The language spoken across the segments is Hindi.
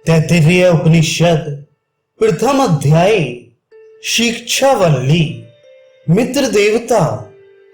तैत्तिरीय उपनिषद प्रथम अध्याय। शिक्षावल्ली। मित्र देवता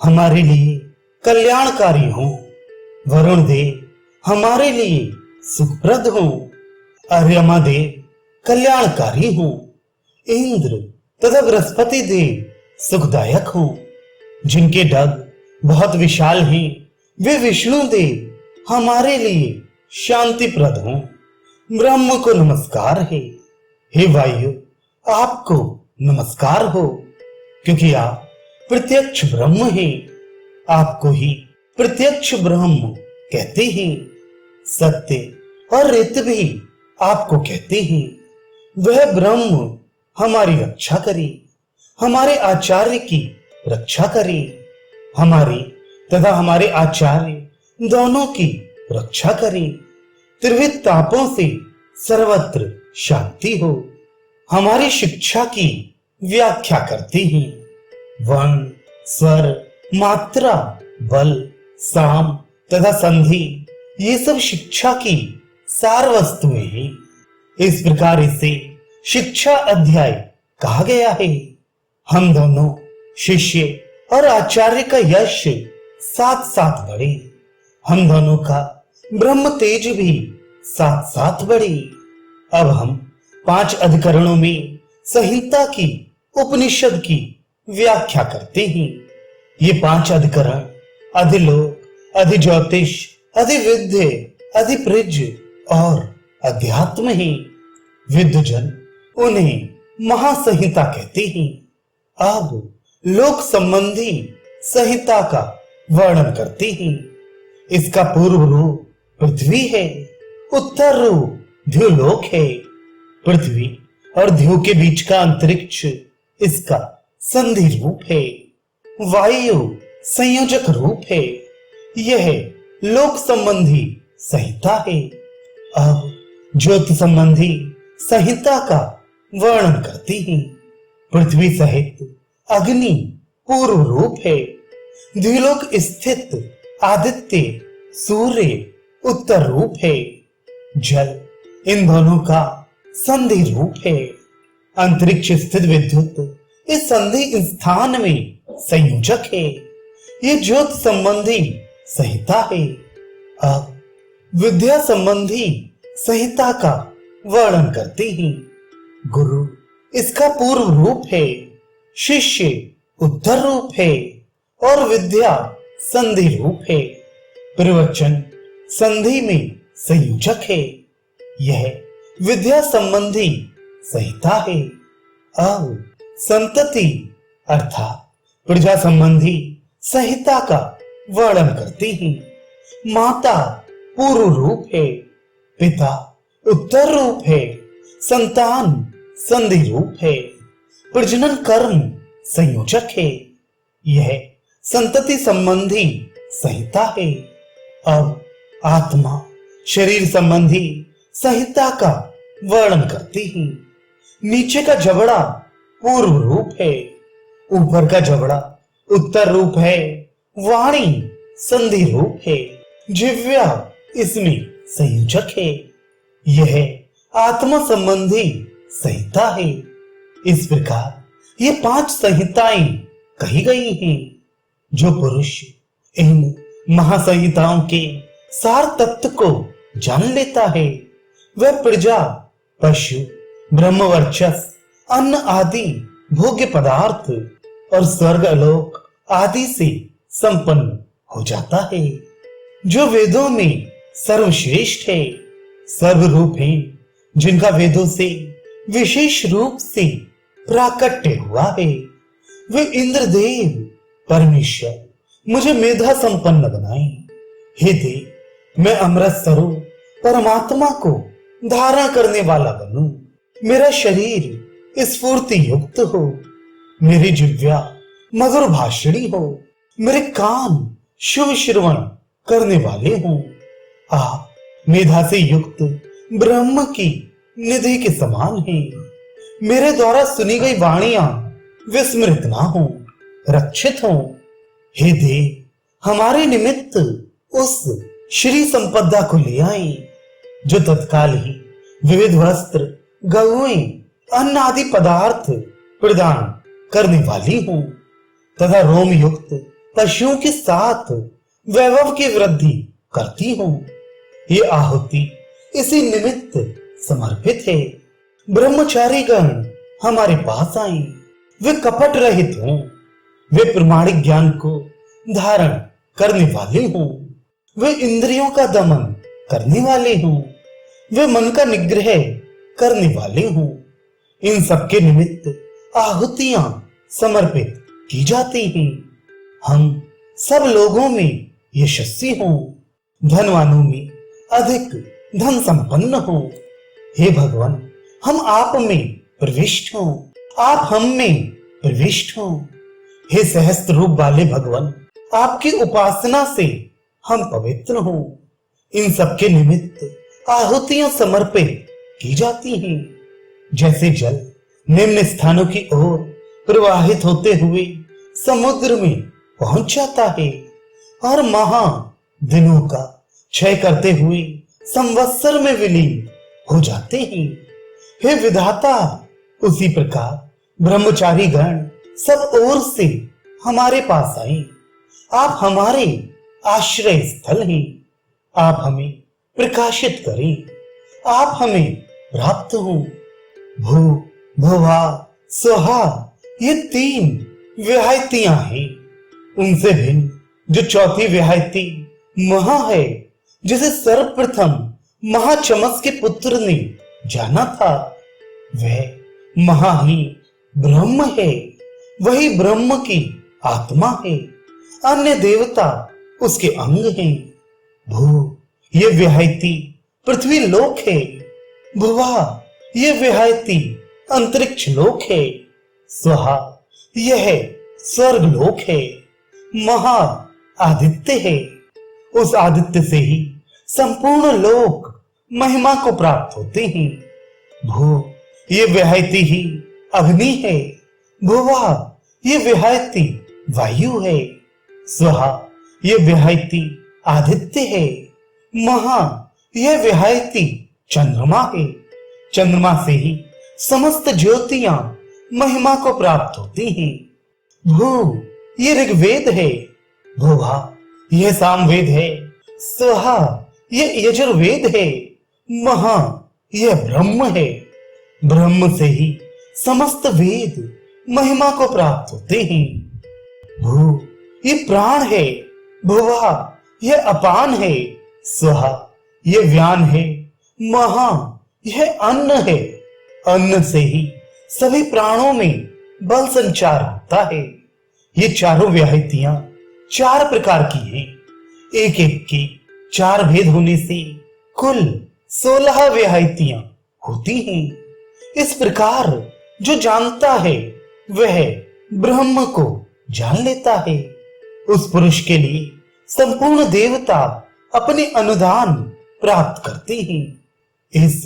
हमारे लिए कल्याणकारी हो, वरुण देव हमारे लिए सुखप्रद हो, अर्यमा देव कल्याणकारी हो, इंद्र तथा बृहस्पति देव सुखदायक हो। जिनके डग बहुत विशाल हैं वे विष्णु देव हमारे लिए शांतिप्रद हो। ब्रह्म को नमस्कार है। हे वायु आपको नमस्कार हो, क्योंकि आप प्रत्यक्ष ब्रह्म हैं। आपको ही प्रत्यक्ष ब्रह्म कहते हैं। सत्य और रित भी आपको कहते हैं। वह ब्रह्म हमारी रक्षा करे, हमारे आचार्य की रक्षा करे, हमारी तथा हमारे आचार्य दोनों की रक्षा करे। त्रिविध तापों से सर्वत्र शांति हो। हमारी शिक्षा की व्याख्या करते हैं। वर्ण, स्वर, मात्रा, बल, साम तथा संधि ये सब शिक्षा की सार वस्तुएं हैं। इस प्रकार इसे शिक्षा अध्याय कहा गया है। हम दोनों शिष्य और आचार्य का यश साथ साथ बढ़े। हम दोनों का ब्रह्म तेज भी साथ साथ बढ़े। अब हम 5 अधिकरणों में संहिता की उपनिषद की व्याख्या करते हैं। ये 5 अधिकरण अधिलोक, अधिज्योतिष, अधिविद्य, अधिप्रज्ञ और अध्यात्म हैं। विद्वजन उन्हें महासंहिता कहते हैं। अब लोक संबंधी संहिता का वर्णन करते हैं। इसका पूर्व रूप पृथ्वी है, उत्तर रूप द्युलोक है। पृथ्वी और ध्युव के बीच का अंतरिक्ष इसका संधि रूप है। वायु संयोजक रूप है। यह लोक संबंधी संहिता है। अब ज्योति संबंधी संहिता का वर्णन करते हैं। पृथ्वी सहित अग्नि पूर्व रूप है। द्विलोक स्थित आदित्य सूर्य उत्तर रूप है। जल इन दोनों का संधि रूप है। अंतरिक्ष स्थित विद्युत इस संधि स्थान में संयोजक है। ये ज्योत संबंधी संहिता है। अब विद्या संबंधी संहिता का वर्णन करते हैं। गुरु इसका पूर्व रूप है, शिष्य उत्तर रूप है और विद्या संधि रूप है। प्रवचन संधि में संयोजक है। यह विद्या संबंधी संहिता है। अब संतति अर्थात प्रजा संबंधी संहिता का वर्णन करते हैं। माता पूर्व रूप है, पिता उत्तर रूप है, संतान संधि रूप है, प्रजनन कर्म संयोजक है। यह संतति संबंधी संहिता है। अब आत्मा शरीर संबंधी संहिता का वर्णन करती है। नीचे का जबड़ा पूर्व रूप है, ऊपर का जबड़ा उत्तर रूप है, वाणी संधि रूप है, जिह्वा इसमें संयोजक है। यह आत्मा संबंधी संहिता है। इस प्रकार ये 5 संहिताएं कही गई हैं। जो पुरुष इन महासंहिताओं के सार तत्व को जान लेता है वह प्रजा, पशु, ब्रह्मवर्चस, अन्न आदि भोग्य पदार्थ और स्वर्ग आलोक आदि से संपन्न हो जाता है। जो वेदों में सर्वश्रेष्ठ है, सर्वरूप है, जिनका वेदों से विशेष रूप से प्राकट्य हुआ है, वे इंद्रदेव परमेश्वर मुझे मेधा संपन्न बनाए। हे देव, मैं अमृत स्वरूप परमात्मा को धारण करने वाला बनूं। मेरा शरीर स्फूर्ति युक्त हो, मेरी जिह्वा मधुर भाषणी हो, मेरे कान शुभ श्रवण करने वाले हों। आप मेधा से युक्त ब्रह्म की निधि के समान हैं। मेरे द्वारा सुनी गई वाणियां विस्मृत ना हो, रक्षित हो। हे देव, हमारे निमित्त उस श्री संपदा को ले आए जो तत्काल ही विविध वस्त्र, गौएं, अन्न आदि पदार्थ प्रदान करने वाली हूँ तथा रोम युक्त पशुओं के साथ वैभव की वृद्धि करती हूँ। ये आहुति इसी निमित्त समर्पित है। ब्रह्मचारी गण हमारे पास आए, वे कपट रहित हों, वे प्रमाणिक ज्ञान को धारण करने वाले हों, वे इंद्रियों का दमन करने वाले हों, वे मन का निग्रह करने वाले हों। इन सबके निमित्त आहुतियां समर्पित की जाती हैं। हम सब लोगों में यशस्वी हों, धनवानों में अधिक धन संपन्न हों। हे भगवान, हम आप में प्रविष्ट हों, आप हम में प्रविष्ट हों। हे सहस्त्र रूप वाले भगवान, आपकी उपासना से हम पवित्र हों। इन सबके निमित्त आहुतियां समर्पित की जाती हैं। जैसे जल निम्न स्थानों की ओर प्रवाहित होते हुए समुद्र में पहुंच जाता है और महा दिनों का क्षय करते हुए संवत्सर में विलीन हो जाते हैं। हे विधाता, उसी प्रकार ब्रह्मचारी गण सब ओर से हमारे पास आए। आप हमारे आश्रय स्थल हैं। आप हमें प्रकाशित करें, आप हमें प्राप्त हो। भू, भुवा, स्वहा ये तीन विहायतियां हैं। उनसे भिन्न जो चौथी विहायती महा है, जिसे सर्वप्रथम महाचमस के पुत्र ने जाना था, वह महा ही ब्रह्म है। वही ब्रह्म की आत्मा है। अन्य देवता उसके अंग हैं। भू, ये विहायती पृथ्वी लोक है। भुवा, ये विहायती अंतरिक्ष लोक है। स्वहा, यह स्वर्ग लोक है। महा आदित्य है। उस आदित्य से ही संपूर्ण लोक महिमा को प्राप्त होते हैं। भू, ये विहायती ही अग्नि है। भुवा, ये विहायती वायु है। स्वहा, ये विहायती आदित्य है। महा, यह विहायती चंद्रमा है। चंद्रमा से ही समस्त ज्योतियां महिमा को प्राप्त होती हैं। भू, ये ऋग्वेद है। भुवा, यह सामवेद है। स्वहा, यह यजुर्वेद है। महा, यह ब्रह्म है। ब्रह्म से ही समस्त वेद महिमा को प्राप्त होते हैं। भू, ये प्राण है। भुवा, यह अपान है। स्वहा, यह व्यान है। महा, यह अन्न है। अन्न से ही सभी प्राणों में बल संचार होता है। ये चारों व्याहतियां चार प्रकार की हैं। एक एक के चार भेद होने से कुल 16 व्याहतियां होती हैं। इस प्रकार जो जानता है वह ब्रह्म को जान लेता है। उस पुरुष के लिए संपूर्ण देवता अपने अनुदान प्राप्त करते हैं। इस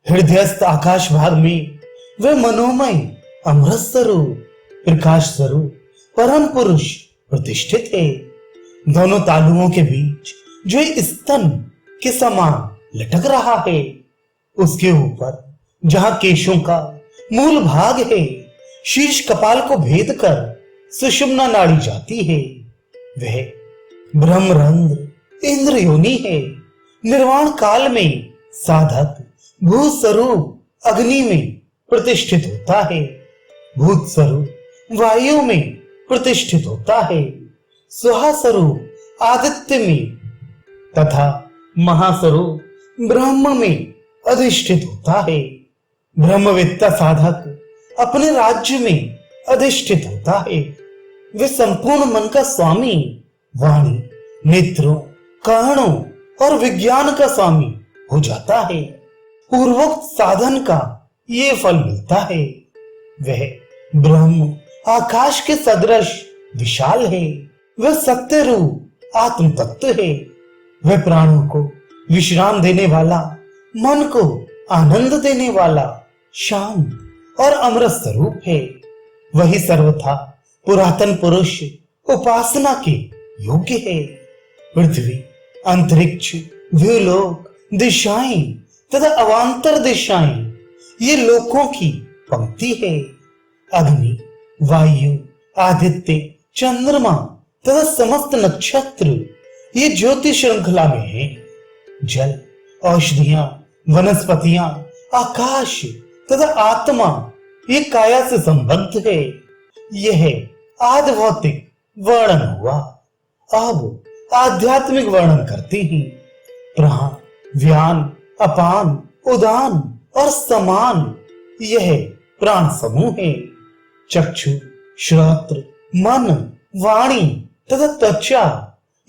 हृदयस्थ आकाश भाग में वह मनोमय अमृत स्वरूप, प्रकाश स्वरूप परम पुरुष प्रतिष्ठित है। दोनों तालुओं के बीच जो एक स्तन के समान लटक रहा है, उसके ऊपर जहां केशों का मूल भाग है, शीर्ष कपाल को भेद कर सुषुम्ना नाड़ी जाती है, वह ब्रह्मरंध्र इंद्र योनि है। निर्वाण काल में साधक भूत स्वरूप अग्नि में प्रतिष्ठित होता है, भूत स्वरूप वायु में प्रतिष्ठित होता है, स्वहा स्वरूप आदित्य में तथा महास्वरूप ब्रह्म में अधिष्ठित होता है। ब्रह्मवेत्ता साधक अपने राज्य में अधिष्ठित होता है। वे संपूर्ण मन का स्वामी, वाणी, नेत्रों, कर्णों और विज्ञान का स्वामी हो जाता है। पूर्वोक्त साधन का ये फल मिलता है। वह ब्रह्म आकाश के सदृश विशाल है। वह सत्य रूप आत्म तत्व है। वह प्राणों को विश्राम देने वाला, मन को आनंद देने वाला, शांत और अमृत स्वरूप है। वही सर्वथा पुरातन पुरुष उपासना के योग्य है। पृथ्वी, अंतरिक्ष, भूलोक, दिशाएं तथा अवांतर दिशाएं ये लोकों की पंक्ति है। अग्नि, वायु, आदित्य, चंद्रमा तथा समस्त नक्षत्र ये ज्योति श्रृंखला में है। जल, औषधियां, वनस्पतियां, आकाश तथा आत्मा ये काया से संबद्ध है। यह आदि भौतिक वर्णन हुआ। अब आध्यात्मिक वर्णन करते हैं। प्राण, व्यान, अपान, उदान और समान यह प्राण समूह है। चक्षु, श्रोत्र, मन, वाणी तथा त्वचा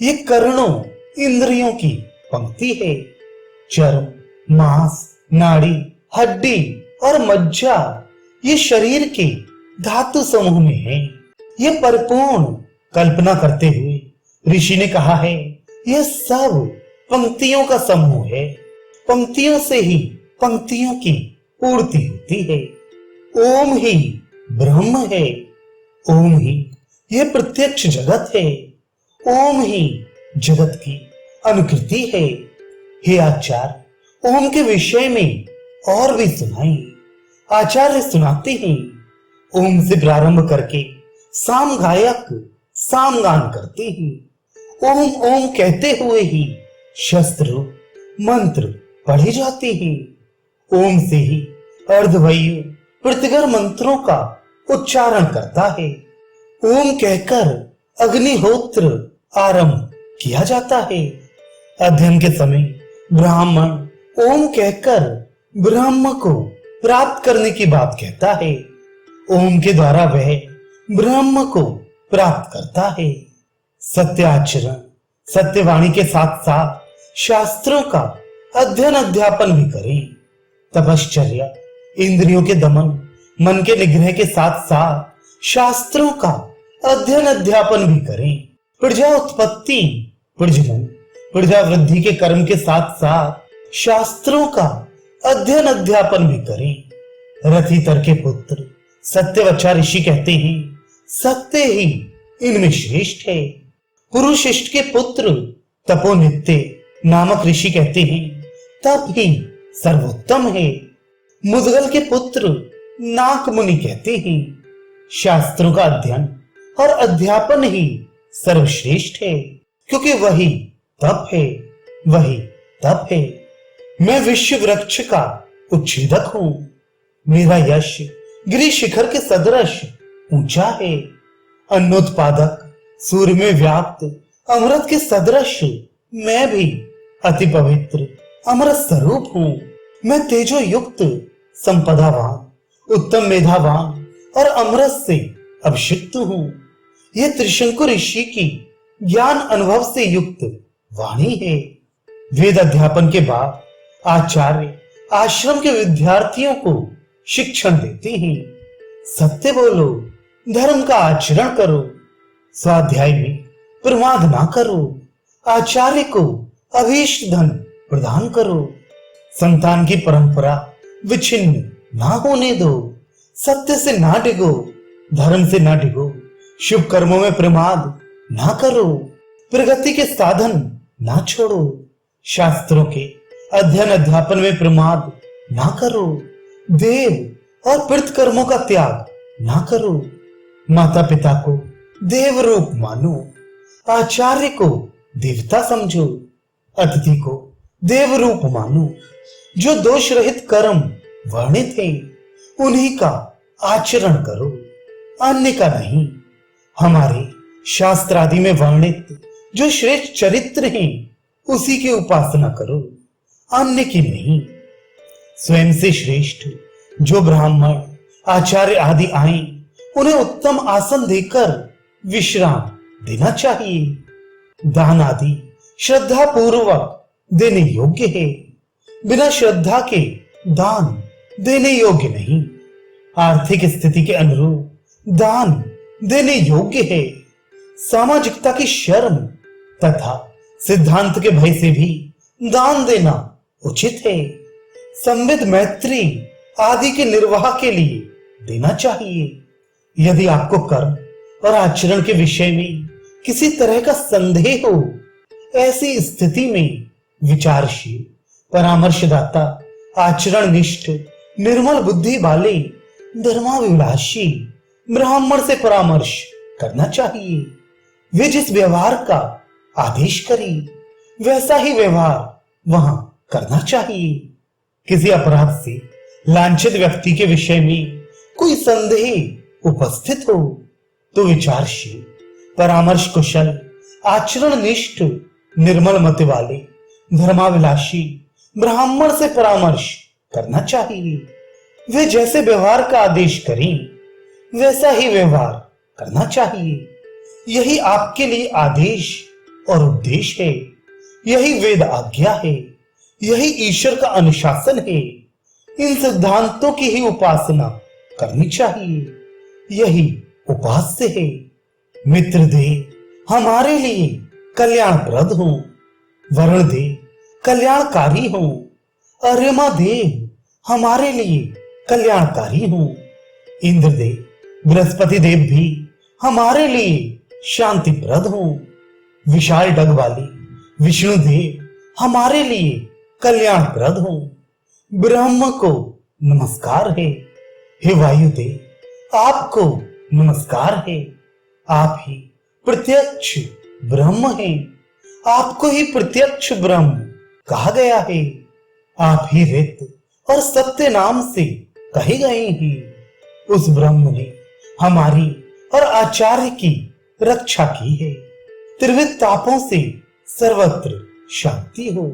ये कर्णों इंद्रियों की पंक्ति है। चर्म, मांस, नाड़ी, हड्डी और मज्जा ये शरीर के धातु समूह में है। ये परिपूर्ण कल्पना करते हुए ऋषि ने कहा है, यह सब पंक्तियों का समूह है। पंक्तियों से ही पंक्तियों की पूर्ति होती है। ओम ही ब्रह्म है। ओम ही यह प्रत्यक्ष जगत है। ओम ही जगत की अनुकृति है। हे आचार्य, ओम के विषय में और भी सुनाई। आचार्य सुनाते हैं, ओम से प्रारंभ करके साम गायक सामगान करते हैं। ओम ओम कहते हुए ही शस्त्र मंत्र पढ़े जाते हैं। ओम से ही अर्धवायु प्रतिगर मंत्रों का उच्चारण करता है। ओम कहकर अग्निहोत्र आरंभ किया जाता है। अध्ययन के समय ब्राह्मण ओम कहकर ब्रह्म को प्राप्त करने की बात कहता है। ओम के द्वारा वह ब्रह्म को प्राप्त करता है। सत्य आचरण, सत्यवाणी के साथ साथ शास्त्रों का अध्ययन अध्यापन भी करें। तपश्चर्या, इंद्रियों के दमन, मन के निग्रह के साथ साथ शास्त्रों का अध्ययन अध्यापन भी करें। प्रजा उत्पत्ति, प्रजनन, प्रजा वृद्धि के कर्म के साथ साथ शास्त्रों का अध्ययन अध्यापन भी करें। रथितर के पुत्र सत्यवचा ऋषि कहते हैं, सत्य ही इनमें श्रेष्ठ है। पुरुषिष्ठ के पुत्र तपोनित्य नामक ऋषि कहते हैं, तप ही सर्वोत्तम है। मुदगल के पुत्र नाक मुनि कहते हैं, शास्त्रों का अध्ययन और अध्यापन ही सर्वश्रेष्ठ है, क्योंकि वही तप है, वही तप है। मैं विश्व वृक्ष का उच्छेदक हूं। मेरा यश गिरि शिखर के सदृश ऊंचा है। अन्नोत्पादक, सूर्य में व्याप्त अमृत के सदृश मैं भी अति पवित्र अमृत स्वरूप हूं। मैं तेजो युक्त, संपदावान, उत्तम मेधावान और अमृत से अभिषिक्त हूं। यह त्रिशंकु ऋषि की ज्ञान अनुभव से युक्त वाणी है। वेद अध्यापन के बाद आचार्य आश्रम के विद्यार्थियों को शिक्षण देते हैं। सत्य बोलो, धर्म का आचरण करो, स्वाध्याय में प्रमाद ना करो, आचार्य को अभीष्ट धन प्रदान करो, संतान की परंपरा विच्छिन्न ना होने दो, सत्य से ना डिगो, धर्म से ना डिगो, शुभ कर्मों में प्रमाद ना करो, प्रगति के साधन ना छोड़ो, शास्त्रों के अध्ययन अध्यापन में प्रमाद ना करो, देव और पितृ कर्मों का त्याग ना करो, माता पिता को देव रूप मानो, आचार्य को देवता समझो, अतिथि को देव रूप मानो। जो दोष रहित कर्म वर्णित है उन्हीं का आचरण करो, अन्य का नहीं। हमारे शास्त्र आदि में वर्णित जो श्रेष्ठ चरित्र हैं उसी की उपासना करो, अन्य की नहीं। स्वयं से श्रेष्ठ जो ब्राह्मण आचार्य आदि आए उन्हें उत्तम आसन देकर विश्राम देना चाहिए। दान आदि श्रद्धा पूर्वक देने योग्य है, बिना श्रद्धा के दान देने योग्य नहीं। आर्थिक स्थिति के अनुरूप दान देने योग्य है। सामाजिकता की शर्म तथा सिद्धांत के भय से भी दान देना उचित है। संविद मैत्री आदि के निर्वाह के लिए देना चाहिए। यदि आपको कर्म और आचरण के विषय में किसी तरह का संदेह हो, ऐसी स्थिति में विचारशील परामर्शदाता आचरण निष्ठ, निर्मल बुद्धि वाले, धर्माभिलाषी ब्राह्मण से परामर्श करना चाहिए। वे जिस व्यवहार का आदेश करें वैसा ही व्यवहार वहां करना चाहिए। किसी अपराध से लांछित व्यक्ति के विषय में कोई संदेह उपस्थित हो तो विचारशील, परामर्श कुशल, आचरण निष्ठ, निर्मल मत वाले, धर्माभिलाषी ब्राह्मण से परामर्श करना चाहिए। वे जैसे व्यवहार का आदेश करें वैसा ही व्यवहार करना चाहिए। यही आपके लिए आदेश और उपदेश है, यही वेद आज्ञा है, यही ईश्वर का अनुशासन है। इन सिद्धांतों की ही उपासना करनी चाहिए, यही उपास्य है। मित्र देव हमारे लिए कल्याणप्रद हो, वरुण देव कल्याणकारी हो, अर्यमा देव हमारे लिए कल्याणकारी हो, इंद्रदेव बृहस्पति देव भी हमारे लिए शांतिप्रद हो, विशाल डग वाले विष्णु देव हमारे लिए कल्याणप्रद हो। ब्रह्म को नमस्कार है, हे वायुदेव आपको नमस्कार है। आप ही प्रत्यक्ष ब्रह्म हैं, आपको ही प्रत्यक्ष ब्रह्म कहा गया है। आप ही रित और सत्य नाम से कहे गए हैं। उस ब्रह्म ने हमारी और आचार्य की रक्षा की है। त्रिविध तापों से सर्वत्र शांति हो।